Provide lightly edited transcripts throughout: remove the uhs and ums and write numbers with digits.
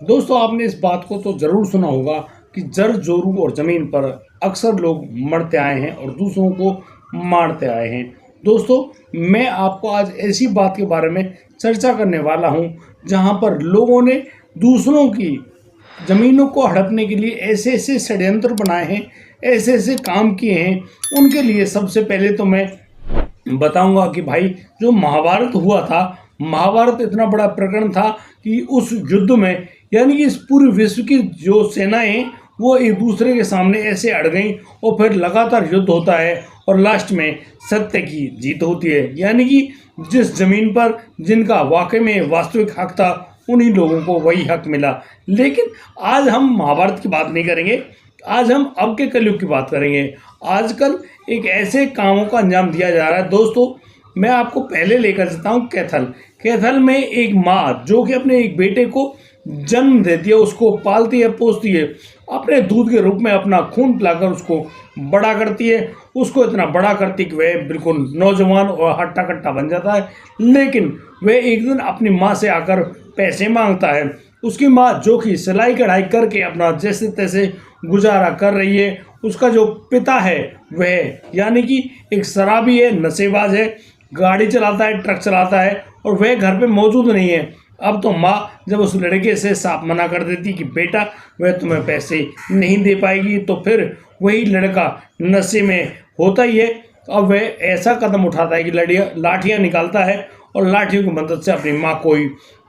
दोस्तों, आपने इस बात को तो ज़रूर सुना होगा कि जर जोरू और ज़मीन पर अक्सर लोग मरते आए हैं और दूसरों को मारते आए हैं। दोस्तों, मैं आपको आज ऐसी बात के बारे में चर्चा करने वाला हूं जहां पर लोगों ने दूसरों की ज़मीनों को हड़पने के लिए ऐसे-ऐसे षड्यंत्र बनाए हैं, ऐसे-ऐसे काम किए हैं। उनके लिए सबसे पहले तो मैं बताऊंगा कि भाई, जो महाभारत हुआ था, महाभारत इतना बड़ा प्रकरण था कि उस युद्ध में यानी कि इस पूरे विश्व की जो सेनाएं वो एक दूसरे के सामने ऐसे अड़ गईं और फिर लगातार युद्ध होता है और लास्ट में सत्य की जीत होती है। यानी कि जिस जमीन पर जिनका वाकई में वास्तविक हक था, उन्हीं लोगों को वही हक मिला। लेकिन आज हम महाभारत की बात नहीं करेंगे, आज हम अब के कलयुग की बात करेंगे। आजकल एक ऐसे कामों का अंजाम दिया जा रहा है। दोस्तों, मैं आपको पहले लेकर चलता हूँ कैथल। कैथल में एक माँ जो कि अपने एक बेटे को जन्म देती है, उसको पालती है, पोसती है, अपने दूध के रूप में अपना खून पिलाकर उसको बड़ा करती है। उसको इतना बड़ा करती है कि वह बिल्कुल नौजवान और हट्टा कट्टा बन जाता है। लेकिन वह एक दिन अपनी माँ से आकर पैसे मांगता है। उसकी माँ जो कि सिलाई कढ़ाई करके अपना जैसे तैसे गुजारा कर रही है। उसका जो पिता है वह यानी कि एक शराबी है, नशेबाज है, गाड़ी चलाता है, ट्रक चलाता है और वह घर पे मौजूद नहीं है। अब तो माँ जब उस लड़के से साफ मना कर देती कि बेटा वह तुम्हें पैसे नहीं दे पाएगी, तो फिर वही लड़का नशे में होता ही है। अब वह ऐसा कदम उठाता है कि लाठियाँ निकालता है और लाठियों की मदद से अपनी माँ को ही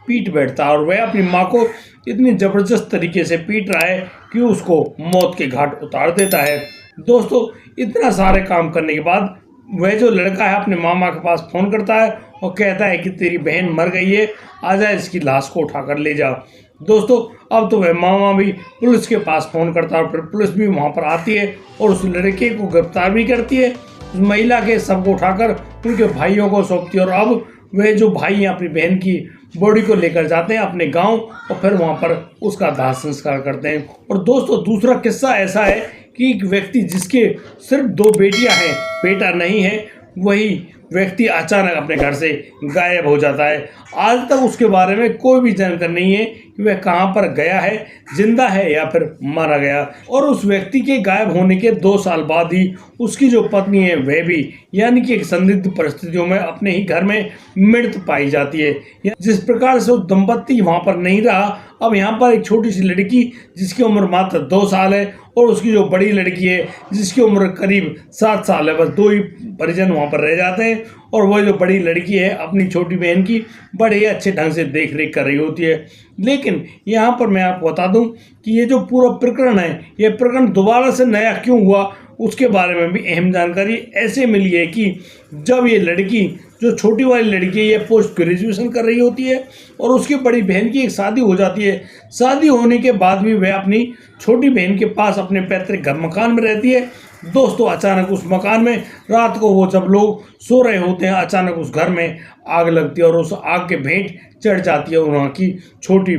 पीट बैठता है। और वह अपनी माँ को इतनी ज़बरदस्त तरीके से पीट रहा है कि उसको मौत के घाट उतार देता है। दोस्तों, इतना सारे काम करने के बाद वह जो लड़का है अपने मामा के पास फ़ोन करता है और कहता है कि तेरी बहन मर गई है, आजा इसकी लाश को उठाकर ले जाओ। दोस्तों, अब तो वह मामा भी पुलिस के पास फ़ोन करता है और फिर पुलिस भी वहाँ पर आती है और उस लड़के को गिरफ्तार भी करती है। उस महिला के शव को उठाकर उनके भाइयों को सौंपती है और अब वह जो भाई हैं अपनी बहन की बॉडी को लेकर जाते हैं अपने गांव और फिर वहां पर उसका दाह संस्कार करते हैं। और दोस्तों, दूसरा किस्सा ऐसा है कि एक व्यक्ति जिसके सिर्फ 2 बेटियां हैं, बेटा नहीं है, वही व्यक्ति अचानक अपने घर से गायब हो जाता है। आज तक उसके बारे में कोई भी जानकारी नहीं है कि वह कहाँ पर गया है, जिंदा है या फिर मारा गया। और उस व्यक्ति के गायब होने के 2 साल बाद ही उसकी जो पत्नी है वह भी यानी कि एक संदिग्ध परिस्थितियों में अपने ही घर में मृत पाई जाती है। जिस प्रकार से वो दंपत्ति वहाँ पर नहीं रहा, अब यहाँ पर एक छोटी सी लड़की जिसकी उम्र मात्र 2 साल है और उसकी जो बड़ी लड़की है जिसकी उम्र करीब 7 साल है, बस 2 ही परिजन वहाँ पर रह जाते हैं। और वह जो बड़ी लड़की है अपनी छोटी बहन की बड़े ही अच्छे ढंग से देख रेख कर रही होती है। लेकिन यहाँ पर मैं आपको बता दूं कि ये जो पूरा प्रकरण है, ये प्रकरण दोबारा से नया क्यों हुआ, उसके बारे में भी अहम जानकारी ऐसे मिली है कि जब ये लड़की, जो छोटी वाली लड़की है, ये पोस्ट ग्रेजुएशन कर रही होती है और उसकी बड़ी बहन की एक शादी हो जाती है। शादी होने के बाद भी वह अपनी छोटी बहन के पास अपने पैतृक घर मकान में रहती है। दोस्तों, अचानक उस मकान में रात को वो जब लोग सो रहे होते हैं, अचानक उस घर में आग लगती है और उस आग के भेंट चढ़ जाती है वहाँ की छोटी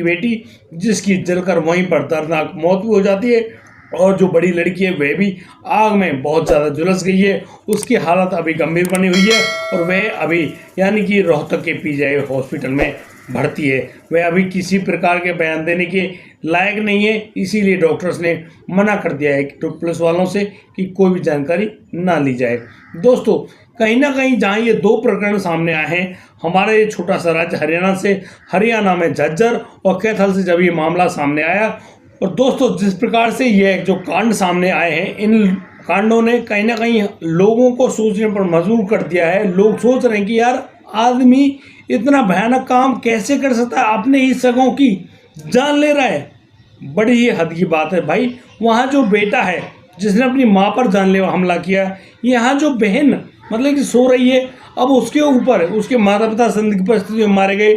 बेटी जिसकी जलकर वहीं पर दर्दनाक मौत भी हो जाती है। और जो बड़ी लड़की है वह भी आग में बहुत ज़्यादा झुलस गई है। उसकी हालत अभी गंभीर बनी हुई है और वह अभी यानी कि रोहतक के पीजीआई हॉस्पिटल में भर्ती है। वह अभी किसी प्रकार के बयान देने के लायक नहीं है, इसीलिए डॉक्टर्स ने मना कर दिया है कि पुलिस वालों से कि कोई भी जानकारी ना ली जाए। दोस्तों, कहीं ना कहीं जहाँ ये 2 प्रकरण सामने आए हैं, हमारे ये छोटा सा राज्य हरियाणा में झज्जर और कैथल से जब ये मामला सामने आया, और दोस्तों जिस प्रकार से ये जो कांड सामने आए हैं, इन कांडों ने कहीं ना कहीं लोगों को सोचने पर मजबूर कर दिया है। लोग सोच रहे हैं कि यार, आदमी इतना भयानक काम कैसे कर सकता है, अपने ही सगों की जान ले रहा है। बड़ी ही हद की बात है भाई। वहाँ जो बेटा है जिसने अपनी माँ पर जानलेवा हमला किया, यहाँ जो बहन मतलब कि सो रही है, अब उसके ऊपर उसके माता पिता संदिग्ध परिस्थितियों में मारे गए।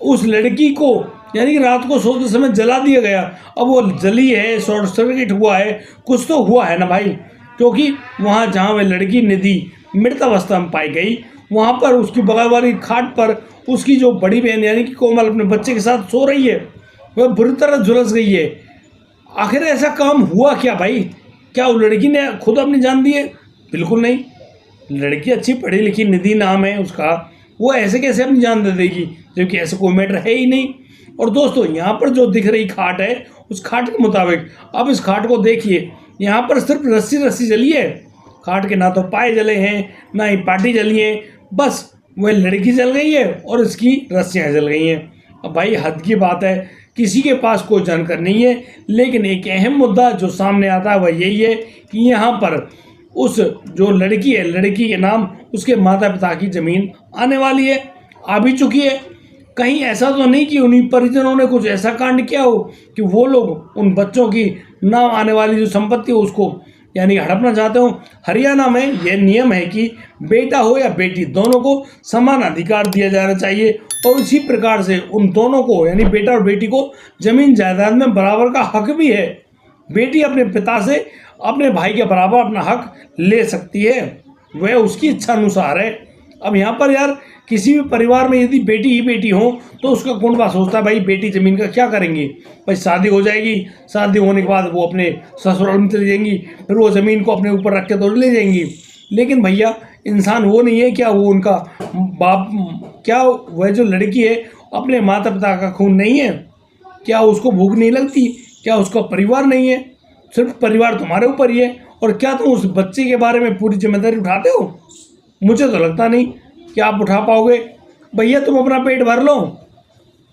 उस लड़की को यानी कि रात को सोते समय जला दिया गया। अब वो जली है, शॉर्ट सर्किट हुआ है, कुछ तो हुआ है ना भाई, क्योंकि वहाँ जहाँ वह लड़की निधि मृत अवस्था में पाई गई, वहाँ पर उसकी बगल वाली खाट पर उसकी जो बड़ी बहन यानी कि कोमल अपने बच्चे के साथ सो रही है, वह बुरी तरह झुलस गई है। आखिर ऐसा काम हुआ क्या भाई? क्या वो लड़की ने खुद अपनी जान दी है? बिल्कुल नहीं। लड़की अच्छी पढ़ी लिखी, निधि नाम है उसका, वो ऐसे कैसे अपनी जान दे देगी, जबकि ऐसा कोई मैटर है ही नहीं। और दोस्तों यहाँ पर जो दिख रही खाट है, उस खाट के मुताबिक अब इस खाट को देखिए, यहाँ पर सिर्फ रस्सी रस्सी जली है। खाट के ना तो पाए जले हैं, ना ही पाटी जली है, बस वह लड़की जल गई है और इसकी रस्सियाँ जल गई हैं। अब भाई हद की बात है, किसी के पास कोई जानकारी नहीं है, लेकिन एक अहम मुद्दा जो सामने आता है वह यही है कि यहाँ पर उस जो लड़की है, लड़की के नाम उसके माता पिता की ज़मीन आने वाली है, आ भी चुकी है। कहीं ऐसा तो नहीं कि उन्हीं परिजनों ने कुछ ऐसा कांड किया हो कि वो लोग उन बच्चों की नाम आने वाली जो संपत्ति हो उसको यानी हड़पना चाहते हो। हरियाणा में यह नियम है कि बेटा हो या बेटी दोनों को समान अधिकार दिया जाना चाहिए और इसी प्रकार से उन दोनों को यानी बेटा और बेटी को जमीन जायदाद में बराबर का हक भी है। बेटी अपने पिता से अपने भाई के बराबर अपना हक ले सकती है, वह उसकी इच्छा अनुसार है। अब यहाँ पर यार किसी भी परिवार में यदि बेटी ही बेटी हो तो उसका कौन बात सोचता है भाई बेटी ज़मीन का क्या करेंगी। भाई शादी हो जाएगी, शादी होने के बाद वो अपने ससुराल में चली जाएंगी, फिर वो ज़मीन को अपने ऊपर रख के तो ले जाएंगी। लेकिन भैया इंसान वो नहीं है क्या, वो उनका बाप, क्या वह जो लड़की है अपने माता पिता का खून नहीं है? क्या उसको भूख नहीं लगती? क्या उसका परिवार नहीं है? सिर्फ परिवार तुम्हारे ऊपर ही है। और क्या तुम उस बच्चे के बारे में पूरी जिम्मेदारी उठाते हो? मुझे तो लगता नहीं कि आप उठा पाओगे। भैया तुम अपना पेट भर लो,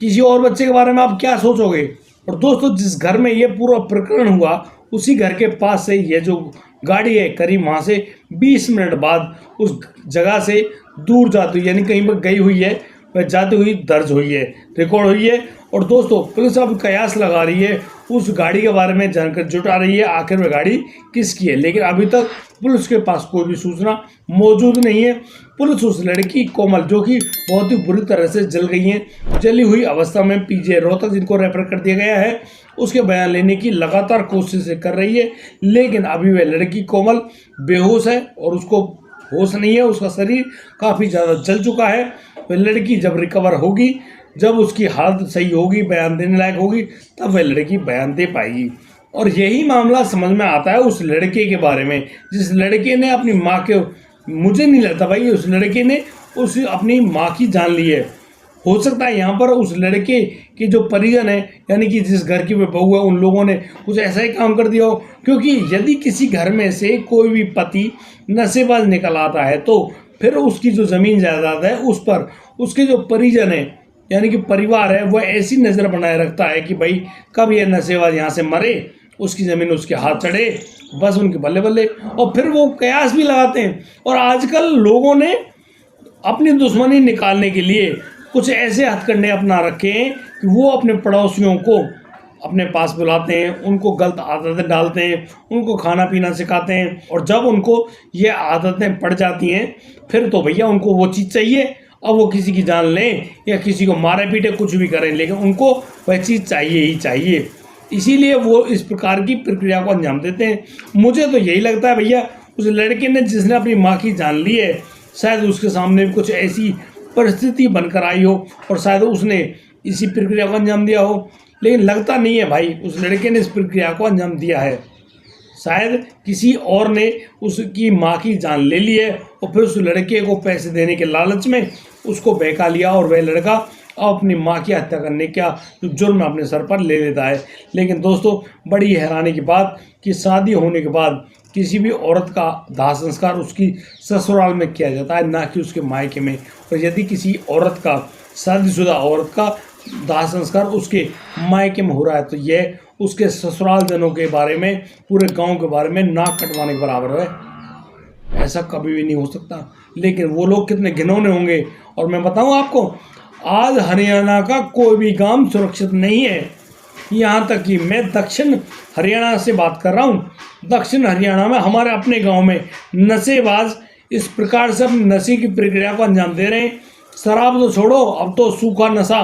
किसी और बच्चे के बारे में आप क्या सोचोगे। और दोस्तों जिस घर में ये पूरा प्रकरण हुआ उसी घर के पास से ये जो गाड़ी है करीब वहाँ से 20 मिनट बाद उस जगह से दूर जाती हुई यानी कहीं पर गई हुई है, वह जाती हुई दर्ज हुई है, रिकॉर्ड हुई है। और दोस्तों पुलिस अब कयास लगा रही है, उस गाड़ी के बारे में जानकारी जुटा रही है आखिर वह गाड़ी किसकी है, लेकिन अभी तक पुलिस के पास कोई भी सूचना मौजूद नहीं है। पुलिस उस लड़की कोमल जो कि बहुत ही बुरी तरह से जल गई है, जली हुई अवस्था में पीजीआई रोहतक जिनको रेफर कर दिया गया है, उसके बयान लेने की लगातार कोशिशें कर रही है। लेकिन अभी वह लड़की कोमल बेहोश है और उसको होश नहीं है, उसका शरीर काफ़ी ज़्यादा जल चुका है। वह लड़की जब रिकवर होगी, जब उसकी हालत सही होगी, बयान देने लायक होगी, तब वह लड़की बयान दे पाएगी। और यही मामला समझ में आता है उस लड़के के बारे में जिस लड़के ने अपनी माँ के, मुझे नहीं लगता भाई उस लड़के ने उस अपनी माँ की जान ली है। हो सकता है यहाँ पर उस लड़के के जो परिजन है यानी कि जिस घर की वह बहू है उन लोगों ने कुछ ऐसा ही काम कर दिया हो, क्योंकि यदि किसी घर में से कोई भी पति नशेबाज निकल आता है तो फिर उसकी जो ज़मीन जायदाद है उस पर उसके जो परिजन है यानी कि परिवार है वह ऐसी नज़र बनाए रखता है कि भाई कब यह नशेबाज यहाँ से मरे, उसकी ज़मीन उसके हाथ चढ़े, बस उनके बल्ले बल्ले। और फिर वो कयास भी लगाते हैं। और आजकल लोगों ने अपनी दुश्मनी निकालने के लिए कुछ ऐसे हथकंडे अपना रखे हैं कि वो अपने पड़ोसियों को अपने पास बुलाते हैं, उनको गलत आदतें डालते हैं, उनको खाना पीना सिखाते हैं। और जब उनको ये आदतें पड़ जाती हैं फिर तो भैया उनको वो चीज़ चाहिए। अब वो किसी की जान लें या किसी को मारे पीटे कुछ भी करें, लेकिन उनको वह चीज़ चाहिए ही चाहिए। इसीलिए वो इस प्रकार की प्रक्रिया को अंजाम देते हैं। मुझे तो यही लगता है भैया उस लड़के ने जिसने अपनी माँ की जान ली है शायद उसके सामने कुछ ऐसी परिस्थिति बनकर आई हो और शायद उसने इसी प्रक्रिया को अंजाम दिया हो। लेकिन लगता नहीं है भाई उस लड़के ने इस प्रक्रिया को अंजाम दिया है, शायद किसी और ने उसकी माँ की जान ले ली है और फिर उस लड़के को पैसे देने के लालच में उसको बहका लिया और वह लड़का अब अपनी माँ की हत्या करने का जो जुर्म अपने सर पर ले लेता है। लेकिन दोस्तों बड़ी हैरानी की बात कि शादी होने के बाद किसी भी औरत का दाह संस्कार उसकी ससुराल में किया जाता है, ना कि उसके मायके में। और यदि किसी औरत का, शादीशुदा औरत का दाह संस्कार उसके मायके में हो रहा है तो यह उसके ससुराल जनों के बारे में, पूरे गांव के बारे में नाक कटवाने के बराबर है। ऐसा कभी भी नहीं हो सकता। लेकिन वो लोग कितने घिनौने होंगे। और मैं बताऊं आपको, आज हरियाणा का कोई भी गांव सुरक्षित नहीं है। यहाँ तक कि मैं दक्षिण हरियाणा से बात कर रहा हूँ, दक्षिण हरियाणा में हमारे अपने गांव में नशेबाज इस प्रकार से अपनी नशे की प्रक्रिया को अंजाम दे रहे हैं। शराब तो छोड़ो, अब तो सूखा नशा,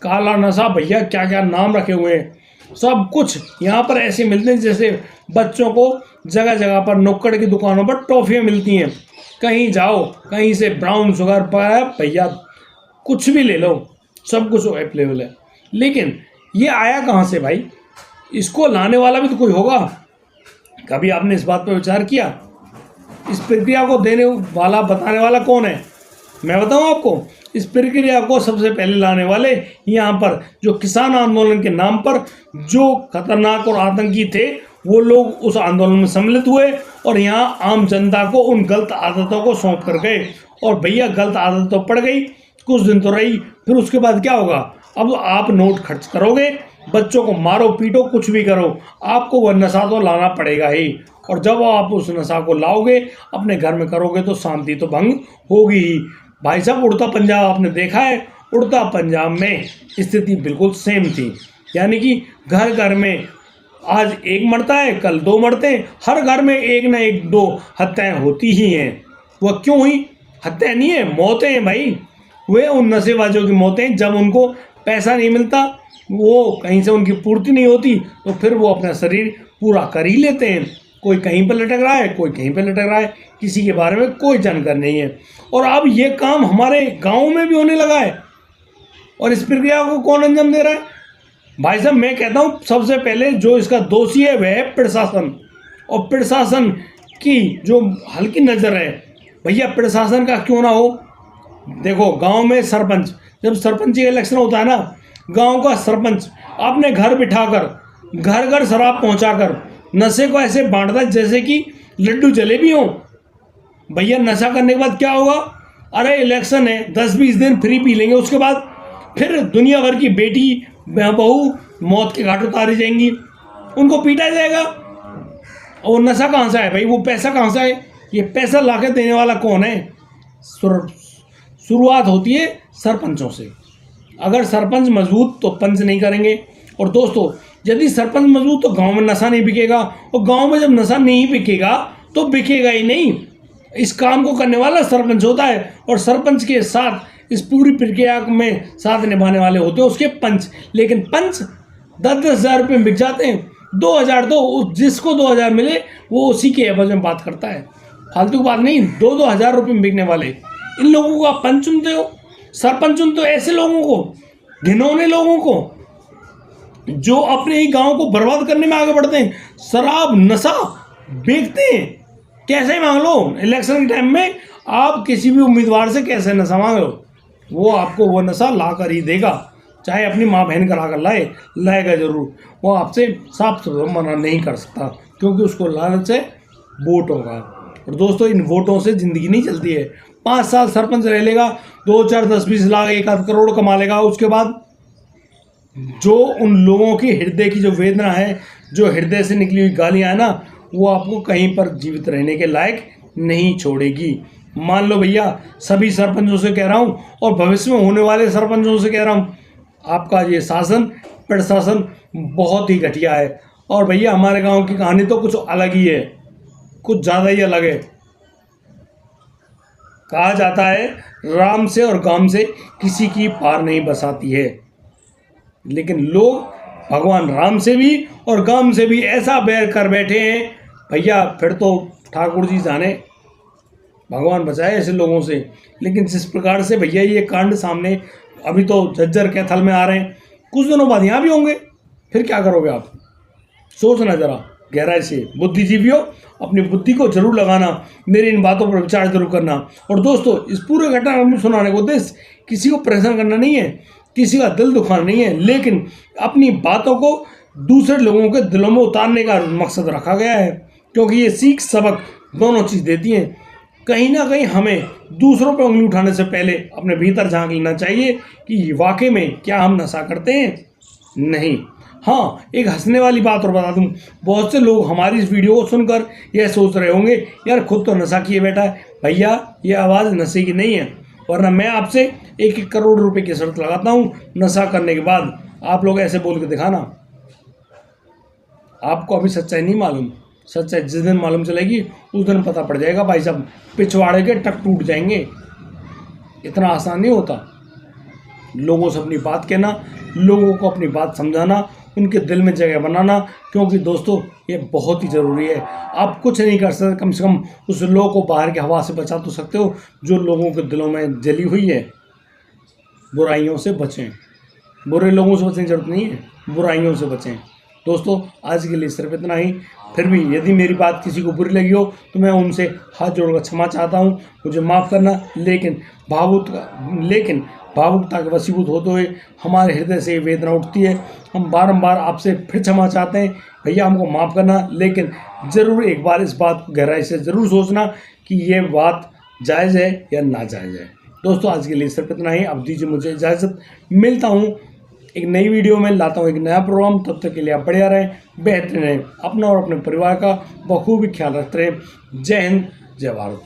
काला नशा, भैया क्या क्या नाम रखे हुए हैं। सब कुछ यहाँ पर ऐसे मिलते हैं जैसे बच्चों को जगह जगह पर नुक्कड़ की दुकानों पर टॉफियाँ मिलती हैं। कहीं जाओ, कहीं से ब्राउन शुगर पर भैया कुछ भी ले लो, सब कुछ अवेलेबल है। लेकिन ये आया कहाँ से भाई? इसको लाने वाला भी तो कोई होगा। कभी आपने इस बात पर विचार किया? इस प्रक्रिया को देने वाला, बताने वाला कौन है? मैं बताऊं आपको, इस प्रक्रिया को सबसे पहले लाने वाले यहाँ पर जो किसान आंदोलन के नाम पर जो खतरनाक और आतंकी थे वो लोग उस आंदोलन में सम्मिलित हुए और यहाँ आम जनता को उन गलत आदतों को सौंप कर गए। और भैया गलत आदत तो पड़ गई, कुछ दिन तो रही, फिर उसके बाद क्या होगा? अब आप नोट खर्च करोगे, बच्चों को मारो पीटो कुछ भी करो, आपको वह नशा तो लाना पड़ेगा ही। और जब आप उस नशा को लाओगे अपने घर में करोगे तो शांति तो भंग होगी ही। भाई साहब, उड़ता पंजाब आपने देखा है, उड़ता पंजाब में स्थिति बिल्कुल सेम थी। यानी कि घर घर में आज एक मरता है, कल दो मरते हैं, हर घर में एक ना एक दो हत्याएं होती ही हैं। वह क्यों हुई? हत्या नहीं है, मौतें हैं भाई। वे उन नशेबाजों की मौतें, जब उनको पैसा नहीं मिलता, वो कहीं से उनकी पूर्ति नहीं होती, तो फिर वो अपना शरीर पूरा कर ही लेते हैं। कोई कहीं पर लटक रहा है, कोई कहीं पर लटक रहा है, किसी के बारे में कोई जानकारी नहीं है। और अब ये काम हमारे गाँव में भी होने लगा है। और इस प्रक्रिया को कौन अंजाम दे रहा है? भाई साहब, मैं कहता हूँ सबसे पहले जो इसका दोषी है वह है प्रशासन। और प्रशासन की जो हल्की नज़र है, भैया प्रशासन का क्यों ना हो। देखो गांव में सरपंच, जब सरपंची इलेक्शन होता है ना, गांव का सरपंच अपने घर बिठाकर घर घर शराब पहुंचाकर नशे को ऐसे बांटता है जैसे कि लड्डू जलेबी हो। भैया नशा करने के बाद क्या होगा? अरे इलेक्शन है, 10-20 दिन फ्री पी लेंगे, उसके बाद फिर दुनिया भर की बेटी बहू मौत के घाट उतारी जाएंगी, उनको पीटा जाएगा। और नशा कहाँ से आए भाई? वो पैसा कहाँ से आए? ये पैसा लाके देने वाला कौन है? शुरुआत होती है सरपंचों से। अगर सरपंच मजबूत तो पंच नहीं करेंगे। और दोस्तों, यदि सरपंच मजबूत तो गांव में नशा नहीं बिकेगा, और गांव में जब नशा नहीं बिकेगा तो बिकेगा ही नहीं। इस काम को करने वाला सरपंच होता है, और सरपंच के साथ इस पूरी प्रक्रिया में साथ निभाने वाले होते हैं उसके पंच। लेकिन पंच 10-10 हज़ार रुपये में बिक जाते हैं। 2,000 दो, जिसको 2,000 मिले वो उसी के एवज में बात करता है। फालतू की बात नहीं। 2-2 हज़ार रुपये में बिकने वाले इन लोगों को आप पंच चुनते हो, सरपंच चुनते हो। ऐसे लोगों को, घिनौने लोगों को, जो अपने ही गांव को बर्बाद करने में आगे बढ़ते हैं, शराब नशा बेचते हैं। कैसे मांग लो इलेक्शन के टाइम में, आप किसी भी उम्मीदवार से कैसे नशा मांग लो, वो आपको वो नशा ला कर ही देगा। चाहे अपनी माँ बहन करा कर लाएगा जरूर। वो आपसे साफ सुथरा मना नहीं कर सकता, क्योंकि उसको लालच है वोटों का। और दोस्तों, इन वोटों से ज़िंदगी नहीं चलती है। 5 साल सरपंच रह लेगा, 2, 4, 10, 20 लाख 1 करोड़ कमा लेगा, उसके बाद जो उन लोगों की हृदय की जो वेदना है, जो हृदय से निकली हुई गालियाँ हैं ना, वो आपको कहीं पर जीवित रहने के लायक नहीं छोड़ेगी। मान लो भैया, सभी सरपंचों से कह रहा हूँ और भविष्य में होने वाले सरपंचों से कह रहा हूँ, आपका ये शासन प्रशासन बहुत ही घटिया है। और भैया हमारे गांव की कहानी तो कुछ अलग ही है, कुछ ज़्यादा ही अलग है। कहा जाता है राम से और गाम से किसी की पार नहीं बसाती है, लेकिन लोग भगवान राम से भी और गाम से भी ऐसा बैर कर बैठे हैं भैया, फिर तो ठाकुर जी जाने, भगवान बचाए ऐसे लोगों से। लेकिन जिस प्रकार से भैया ये कांड सामने अभी तो झज्जर के थल में आ रहे हैं, कुछ दिनों बाद यहाँ भी होंगे, फिर क्या करोगे आप? सोचना जरा गहराई से। बुद्धिजीवियों, अपनी बुद्धि को जरूर लगाना, मेरी इन बातों पर विचार जरूर करना। और दोस्तों, इस पूरे घटना में सुनाने को उद्देश्य किसी को परेशान करना नहीं है, किसी का दिल दुखाना नहीं है, लेकिन अपनी बातों को दूसरे लोगों के दिलों में उतारने का मकसद रखा गया है। क्योंकि ये सीख सबक दोनों चीज़ देती हैं। कहीं ना कहीं हमें दूसरों पर उंगली उठाने से पहले अपने भीतर झांक लेना चाहिए कि वाकई में क्या हम नशा करते हैं, नहीं। हाँ, एक हंसने वाली बात और बता दूं, बहुत से लोग हमारी इस वीडियो को सुनकर यह सोच रहे होंगे, यार खुद तो नशा किए बैठा है। भैया, ये आवाज़ नशे की नहीं है, वरना मैं आपसे 1-1 करोड़ रुपए की शर्त लगाता हूँ, नशा करने के बाद आप लोग ऐसे बोल के दिखाना। आपको अभी सच्चाई नहीं मालूम, सच्चाई जिस दिन मालूम चलेगी उस दिन पता पड़ जाएगा। भाई साहब, पिछवाड़े के टक टूट जाएंगे। इतना आसान नहीं होता। लोगों से अपनी बात कहना, लोगों को अपनी बात समझाना, उनके दिल में जगह बनाना, क्योंकि दोस्तों ये बहुत ही ज़रूरी है। आप कुछ नहीं कर सकते, कम से कम उस लोगों को बाहर की हवा से बचा तो सकते हो जो लोगों के दिलों में जली हुई है। बुराइयों से बचें, बुरे लोगों से बचने की जरूरत नहीं है, बुराइयों से बचें। दोस्तों, आज के लिए सिर्फ इतना ही। फिर भी यदि मेरी बात किसी को बुरी लगी हो तो मैं उनसे हाथ जोड़कर क्षमा चाहता हूँ, मुझे माफ़ करना। लेकिन लेकिन भावुकता के वशीभूत होते हुए हमारे हृदय से वेदना उठती है। हम बारंबार आपसे फिर क्षमा चाहते हैं, भैया हमको माफ़ करना, लेकिन ज़रूर एक बार इस बात को गहराई से ज़रूर सोचना कि ये बात जायज़ है या नाजायज़ है। दोस्तों आज के लिए सिर्फ इतना ही। अब दीजिए मुझे इजाज़त, मिलता हूँ एक नई वीडियो में, लाता हूँ एक नया प्रोग्राम। तब तक के लिए आप बढ़िया रहें, बेहतरीन रहें, अपना और अपने परिवार का बखूबी ख्याल रखते रहें। जय हिंद, जय भारत।